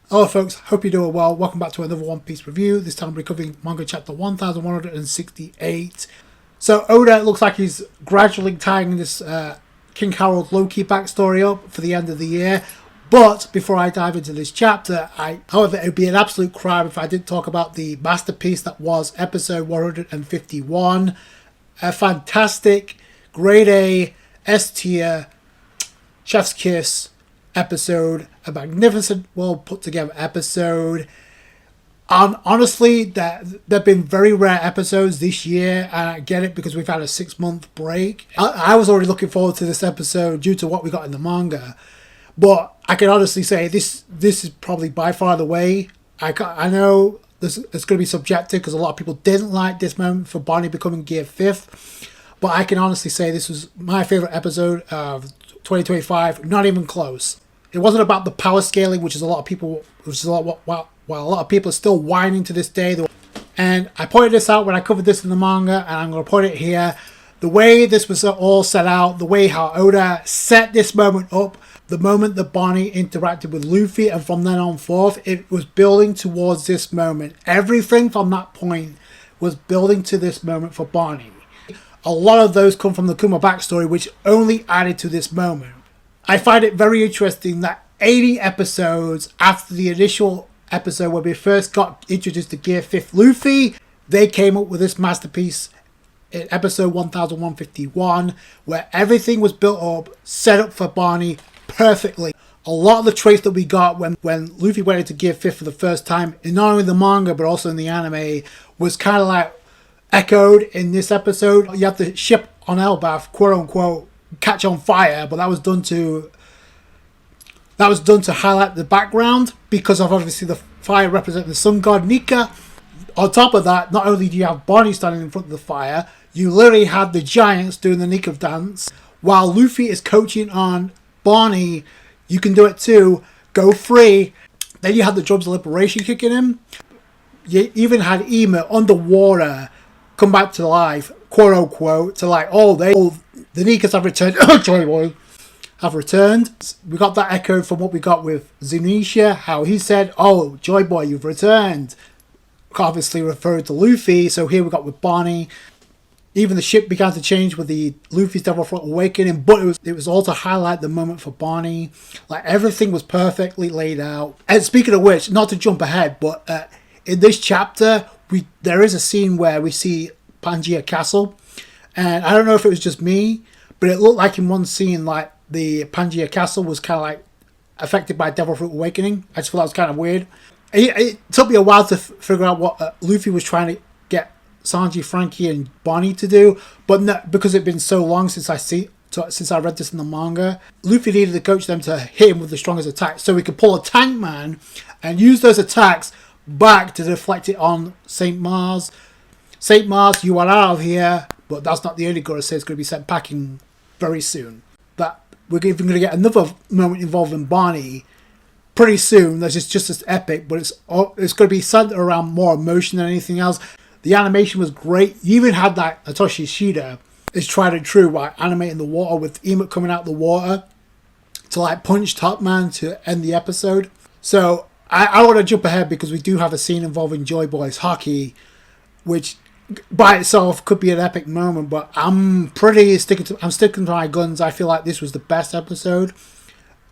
Hello folks, hope you're doing well. Welcome back to another One Piece review. This time we're covering manga chapter 1168. So Oda looks like he's gradually tying this King Harold Loki backstory up for the end of the year. But before I dive into this chapter, however, it would be an absolute crime if I didn't talk about the masterpiece that was episode 151. A fantastic, grade A, S tier, chef's kiss episode, a magnificent, well put together episode. Honestly, there have been very rare episodes this year, and I get it because we've had a 6-month break. I was already looking forward to this episode due to what we got in the manga, but I can honestly say this is probably by far the way. I know it's going to be subjective because a lot of people didn't like this moment for Bonney becoming Gear 5th, but I can honestly say this was my favourite episode of 2025, not even close. It wasn't about the power scaling, which is a lot of people, while a lot of people are still whining to this day. And I pointed this out when I covered this in the manga, and I'm going to point it here. The way this was all set out, the way how Oda set this moment up, the moment that Bonney interacted with Luffy, and from then on forth, it was building towards this moment. Everything from that point was building to this moment for Bonney. A lot of those come from the Kuma backstory, which only added to this moment. I find it very interesting that 80 episodes after the initial episode where we first got introduced to Gear 5th Luffy, they came up with this masterpiece in episode 1151, where everything was built up, set up for Bonney perfectly. A lot of the traits that we got when Luffy went into Gear 5th for the first time, in not only the manga but also in the anime, was kind of like echoed in this episode. You have the ship on elbaph, quote unquote, catch on fire, but that was done to highlight the background because of obviously the fire representing the sun god Nika. On top of that, not only do you have Bonney standing in front of the fire, you literally had the giants doing the Nika dance while Luffy is coaching on Bonney. You can do it too, go free. Then you had the drums of liberation kicking in. You even had Ema underwater come back to life, quote unquote, to like, the Nikas have returned. Joy Boy have returned. We got that echoed from what we got with Zunisha, how he said, "Oh, Joy Boy, you've returned." Obviously referred to Luffy. So here we got with Bonney. Even the ship began to change with the Luffy's Devil Fruit Awakening, but it was all to highlight the moment for Bonney. Like everything was perfectly laid out. And speaking of which, not to jump ahead, but in this chapter, there is a scene where we see Pangea Castle. And I don't know if it was just me, but it looked like in one scene, like the Pangea Castle was kind of like affected by Devil Fruit Awakening. I just thought that was kind of weird. It took me a while to figure out what Luffy was trying to get Sanji, Frankie, and Bonney to do, but no, because it'd been so long since I read this in the manga, Luffy needed to coach them to hit him with the strongest attack, so he could pull a Tank Man and use those attacks back to deflect it on Saint Mars. Saint Mars, you are out of here. But that's not the only Gorosei. It's going to be sent packing very soon. That we're even going to get another moment involving Bonney pretty soon. That's just as epic, but it's going to be centered around more emotion than anything else. The animation was great. You even had that Atoshi Shida is tried and true, right? Animating the water with Emot coming out the water to like punch Top Man to end the episode. So I want to jump ahead because we do have a scene involving Joy Boy's hockey, which by itself could be an epic moment, but I'm sticking to my guns. I feel like this was the best episode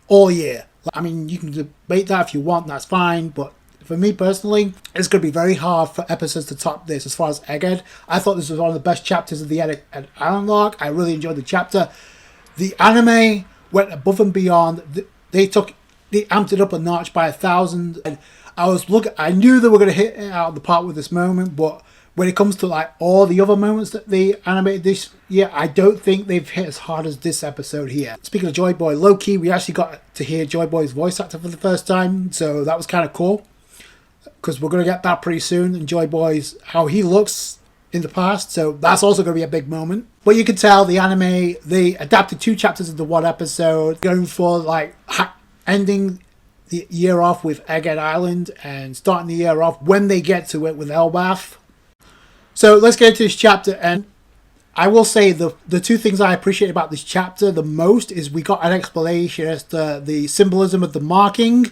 all year. I mean, you can debate that if you want, that's fine, but for me personally, it's going to be very hard for episodes to top this as far as Egghead. I thought this was one of the best chapters of the Egghead Island arc. I really enjoyed the chapter. The anime went above and beyond. They amped it up a notch by 1,000. And I knew they were going to hit it out of the park with this moment, but when it comes to like all the other moments that they animated this year, I don't think they've hit as hard as this episode here. Speaking of Joy Boy Loki, we actually got to hear Joy Boy's voice actor for the first time, so that was kind of cool because we're going to get that pretty soon. And Joy Boy's how he looks in the past, so that's also going to be a big moment. But you can tell the anime, they adapted 2 chapters into 1 episode, going for like ending the year off with Egghead Island and starting the year off when they get to it with elbaph. So let's get into this chapter, and I will say the 2 things I appreciate about this chapter the most is we got an explanation as to the symbolism of the marking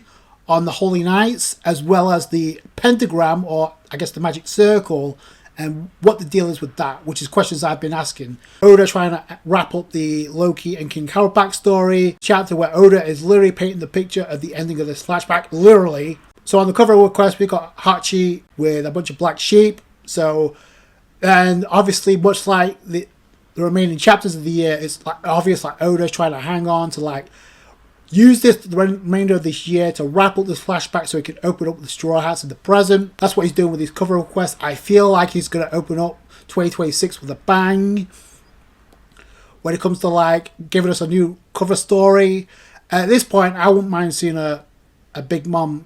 on the Holy Knights, as well as the pentagram, or I guess the magic circle, and what the deal is with that, which is questions I've been asking. Oda trying to wrap up the Loki and King Harold backstory, chapter where Oda is literally painting the picture of the ending of this flashback, literally. So on the cover of Quest, we got Hachi with a bunch of black sheep. So, and obviously, much like the remaining chapters of the year, it's like obvious, like Oda's trying to hang on to like use the remainder of this year to wrap up this flashback so he can open up the Straw Hats in the present. That's what he's doing with his cover requests. I feel like he's going to open up 2026 with a bang when it comes to like giving us a new cover story. At this point, I wouldn't mind seeing a Big Mom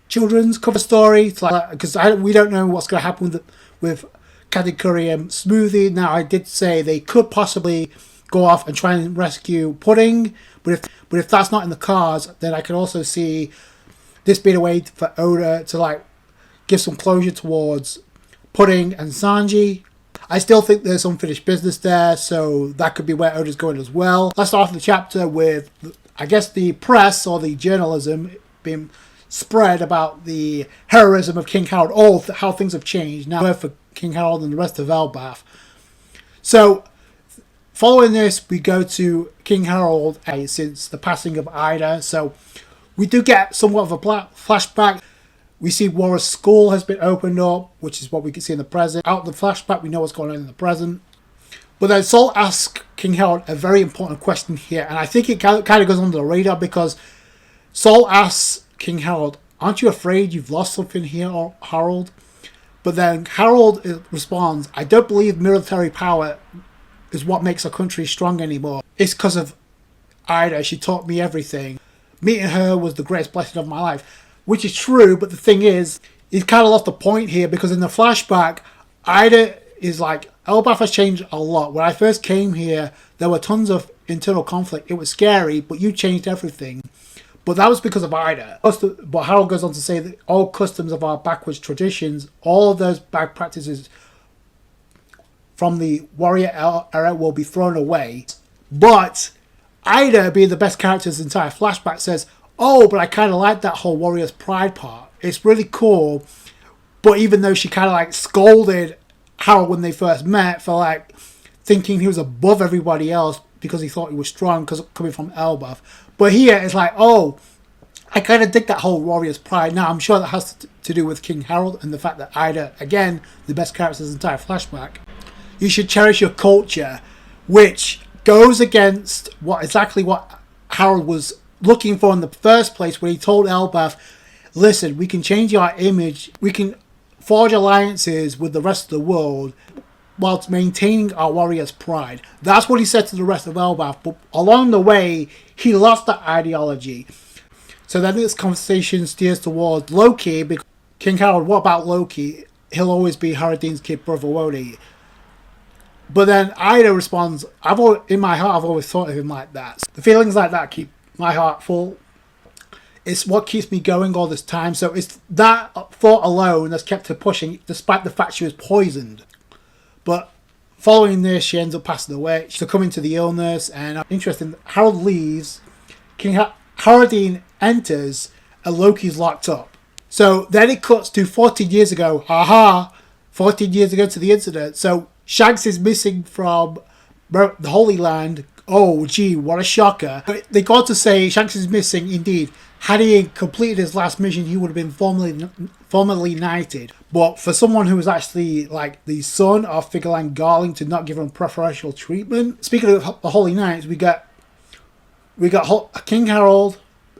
children's cover story, because we don't know what's going to happen with Katakuri and Smoothie. Now, I did say they could possibly go off and try and rescue Pudding, but if that's not in the cards, then I can also see this being a way for Oda to like give some closure towards Pudding and Sanji. I still think there's unfinished business there, so that could be where Oda's going as well. Let's start off the chapter with, I guess, the press or the journalism being spread about the heroism of King Harold, how things have changed now for King Harold and the rest of Elbaph. So, following this, we go to King Harold since the passing of Ida. So, we do get somewhat of a flashback. We see Warrior's School has been opened up, which is what we can see in the present. Out of the flashback, we know what's going on in the present. But then Sol asks King Harold a very important question here, and I think it kind of goes under the radar, because Sol asks King Harold, aren't you afraid you've lost something here, Harold? But then Harold responds, I don't believe military power is what makes a country strong anymore. It's because of Ida. She taught me everything. Meeting her was the greatest blessing of my life. Which is true, but the thing is, he's kind of lost the point here, because in the flashback, Ida is like, Elbaph has changed a lot. When I first came here, there were tons of internal conflict. It was scary, but you changed everything. But that was because of Ida. But Harold goes on to say that all customs of our backwards traditions, all of those bad practices from the warrior era will be thrown away. But Ida, being the best character in this entire flashback, says, oh, but I kind of like that whole warrior's pride part. It's really cool. But even though she kind of like scolded Harold when they first met for like thinking he was above everybody else because he thought he was strong because coming from Elbaph. But here it's like, oh, I kind of dig that whole warrior's pride. Now, I'm sure that has to do with King Harold and the fact that Ida, again, the best character in this entire flashback. You should cherish your culture, which goes against exactly what Harold was looking for in the first place when he told Elbaph, listen, we can change our image, we can forge alliances with the rest of the world whilst maintaining our warrior's pride. That's what he said to the rest of Elbaph, but along the way, he lost that ideology. So then this conversation steers towards Loki, because King Harold, what about Loki? He'll always be Haradin's kid brother, won't he? But then Ida responds, in my heart, I've always thought of him like that. The feelings like that keep my heart full. It's what keeps me going all this time. So it's that thought alone that's kept her pushing, despite the fact she was poisoned. But following this, she ends up passing away, succumbing to the illness. And interesting, Harold leaves, King Haradin enters, and Loki's locked up. So then it cuts to 14 years ago. 14 years ago to the incident. So Shanks is missing from the Holy Land. Oh, gee, what a shocker. But they got to say Shanks is missing indeed. Had he completed his last mission, he would have been formally knighted. But for someone who was actually like the son of Figalan Garling to not give him preferential treatment. Speaking of the Holy Knights, we got King Harold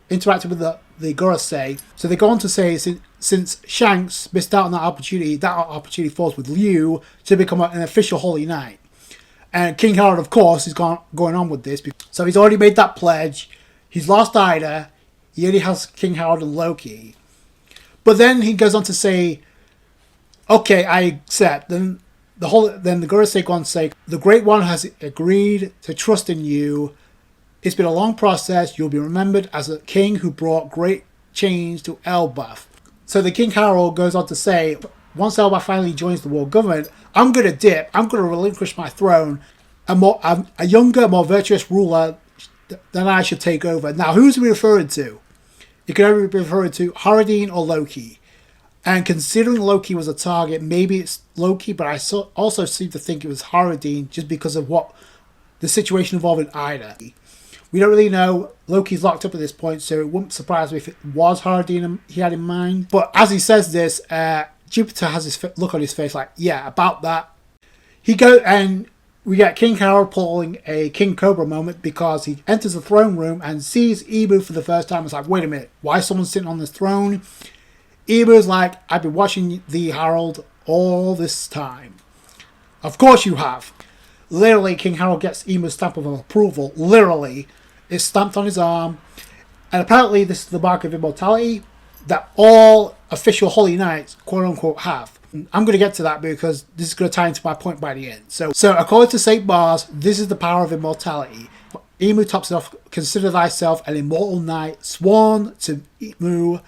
interacting with the Gorosei. So they go on to say, since Shanks missed out on that opportunity falls with Liu to become an official Holy Knight. And King Harold, of course, is going on with this. So he's already made that pledge. He's lost Ida. He only has King Harold and Loki. But then he goes on to say, okay, I accept. Then the Gorosei go on to say, the Great One has agreed to trust in you. It's been a long process. You'll be remembered as a king who brought great change to Elbaph. So the King Harold goes on to say, once Elbaph finally joins the world government, I'm going to dip. I'm going to relinquish my throne. A younger, more virtuous ruler than I should take over. Now, who's he referring to? It could either be referring to Haradin or Loki. And considering Loki was a target, maybe it's Loki, but I also seem to think it was Haradin just because of what the situation involving Ida. We don't really know. Loki's locked up at this point, so it wouldn't surprise me if it was Haradin he had in mind. But as he says this, Jupiter has this look on his face like, yeah, about that. He goes, and we get King Harold pulling a King Cobra moment because he enters the throne room and sees Ibu for the first time. It's like, wait a minute, why is someone sitting on this throne? Ibu's like, I've been watching thee, Harold, all this time. Of course you have. Literally, King Harold gets Ibu's stamp of approval. Literally. It's stamped on his arm. And apparently this is the mark of immortality that all official Holy Knights, quote-unquote, have. I'm going to get to that because this is going to tie into my point by the end. So according to St. Mars, this is the power of immortality. Imu tops it off, consider thyself an immortal knight, sworn to Imu.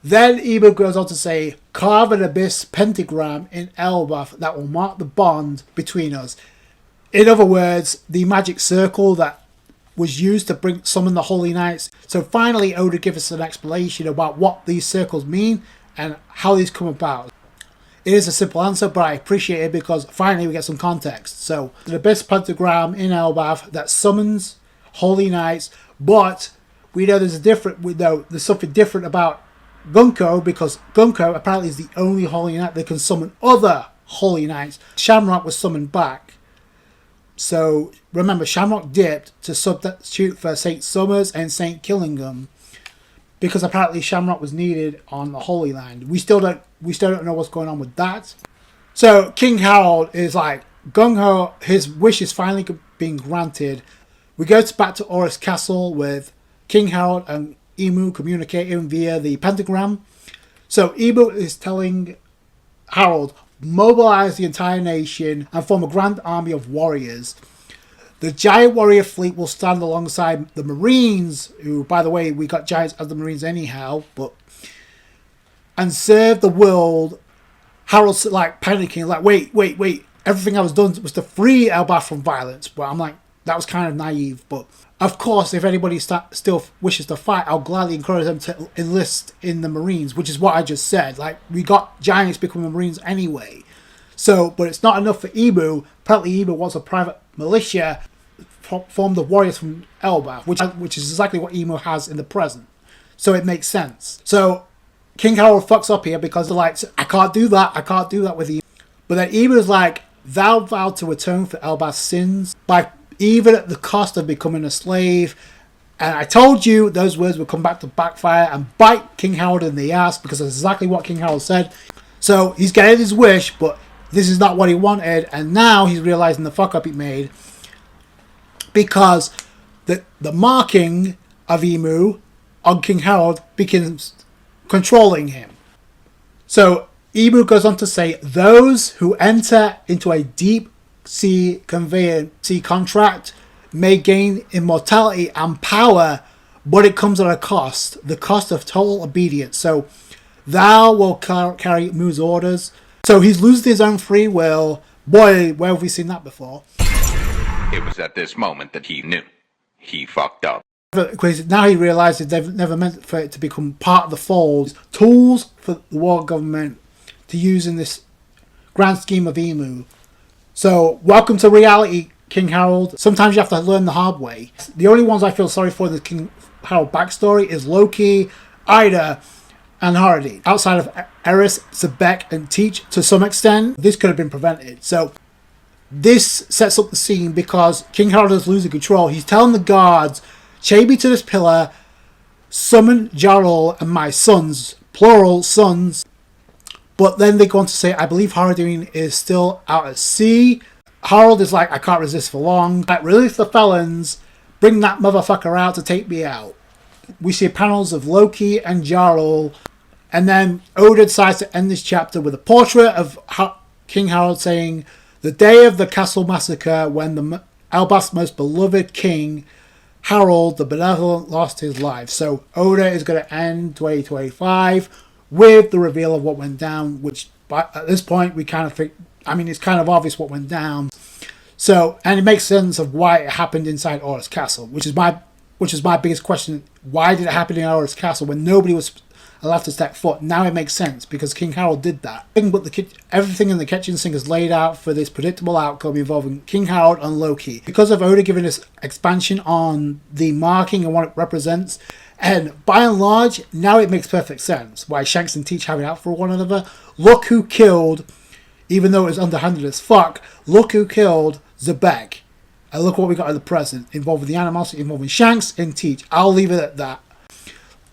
Then Imu goes on to say, carve an abyss pentagram in elbaph that will mark the bond between us. In other words, the magic circle that was used to summon the Holy Knights. So finally, Oda gives us an explanation about what these circles mean and how these come about. It is a simple answer, but I appreciate it because finally we get some context. So, the abyss pentagram in elbaph that summons Holy Knights, but we know there's something different about Gunko because Gunko apparently is the only Holy Knight that can summon other Holy Knights. Shamrock was summoned back. So, remember, Shamrock dipped to substitute for St. Summers and St. Killingham because apparently Shamrock was needed on the Holy Land. We still don't know what's going on with that. So, King Harold is like, gung-ho, his wish is finally being granted. We go back to Oris Castle with King Harold and Imu communicating via the pentagram. So, Imu is telling Harold, mobilize the entire nation and form a grand army of warriors. The giant warrior fleet will stand alongside the Marines, who, by the way, we got giants as the Marines anyhow, and serve the world. Harold's like panicking, like, wait, everything I was done was to free elbaph from violence. But I'm like, that was kind of naive. But of course, if anybody still wishes to fight, I'll gladly encourage them to enlist in the Marines, which is what I just said. Like, we got giants becoming Marines anyway. So, but it's not enough for Imu. Apparently, Imu wants a private militia formed of warriors from elbaph, which is exactly what Imu has in the present. So it makes sense. So King Harold fucks up here because they're like, I can't do that with you. But then Imu is like, thou vowed to atone for elbaph's sins by even at the cost of becoming a slave. And I told you those words would come back to backfire and bite King Harold in the ass because that's exactly what King Harold said. So he's getting his wish, but this is not what he wanted. And now he's realizing the fuck up he made because the marking of Imu on King Harold begins controlling him. So Imu goes on to say, those who enter into a deep sea conveyancy contract may gain immortality and power, but it comes at a cost, the cost of total obedience. So thou will carry Mu's orders. So he's losing his own free will. Boy, where have we seen that before? It was at this moment that he knew. He fucked up. Because now he realizes they've never meant for it to become part of the fold. Tools for the world government to use in this grand scheme of Imu. So, welcome to reality, King Harold. Sometimes you have to learn the hard way. The only ones I feel sorry for in the King Harold backstory is Loki, Ida, and Haradin. Outside of Eris, Sebek, and Teach, to some extent, this could have been prevented. So, this sets up the scene because King Harold is losing control. He's telling the guards, chain me to this pillar, summon Jarl and my sons, plural sons. But then they go on to say, I believe Haradin is still out at sea. Harold is like, I can't resist for long. Like, release the felons, bring that motherfucker out to take me out. We see panels of Loki and Jarl. And then Oda decides to end this chapter with a portrait of King Harold saying, the day of the castle massacre when the elbaf's most beloved king, Harold the Benevolent, lost his life. So Oda is going to end 2025 with the reveal of what went down, which at this point we kind of think, I mean, it's kind of obvious what went down. So, and it makes sense of why it happened inside Oris Castle, which is my biggest question. why did it happen in Oda's castle when nobody was allowed to step foot? Now it makes sense because King Harold did that. But everything in the kitchen sink is laid out for this predictable outcome involving King Harold and Loki. Because of Oda giving us expansion on the marking and what it represents, and by and large, now it makes perfect sense why Shanks and Teach have it out for one another. Look who killed, even though it was underhanded as fuck, look who killed Zebek. And look what we got in the present, involving the animosity involving Shanks and Teach. I'll leave it at that.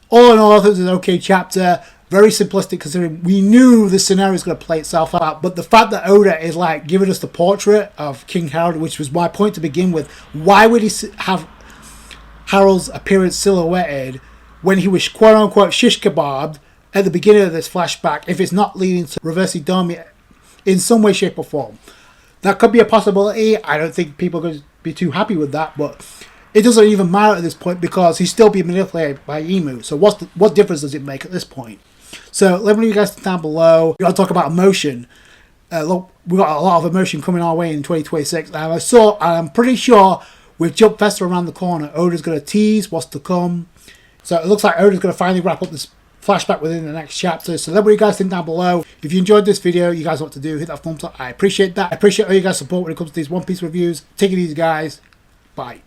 All in all, I thought it was an okay chapter. Very simplistic considering we knew the scenario was going to play itself out. But the fact that Oda is like giving us the portrait of King Harold, which was my point to begin with. Why would he have Harold's appearance silhouetted when he was quote unquote shish kebabbed at the beginning of this flashback if it's not leading to reverse Idami in some way, shape or form? That could be a possibility. I don't think people are going to be too happy with that, but it doesn't even matter at this point because he's still being manipulated by Emu. So what difference does it make at this point? So let me know you guys down below. We got to talk about emotion. Look, we got a lot of emotion coming our way in 2026. And I'm pretty sure with Jump Festa around the corner, Oda's going to tease what's to come. So it looks like Oda's going to finally wrap up this flashback within the next chapter. So let me know you guys think down below. If you enjoyed this video, you guys know what to do. Hit that thumbs up. I appreciate that. I appreciate all you guys' support when it comes to these One Piece reviews. Take it easy, guys. Bye.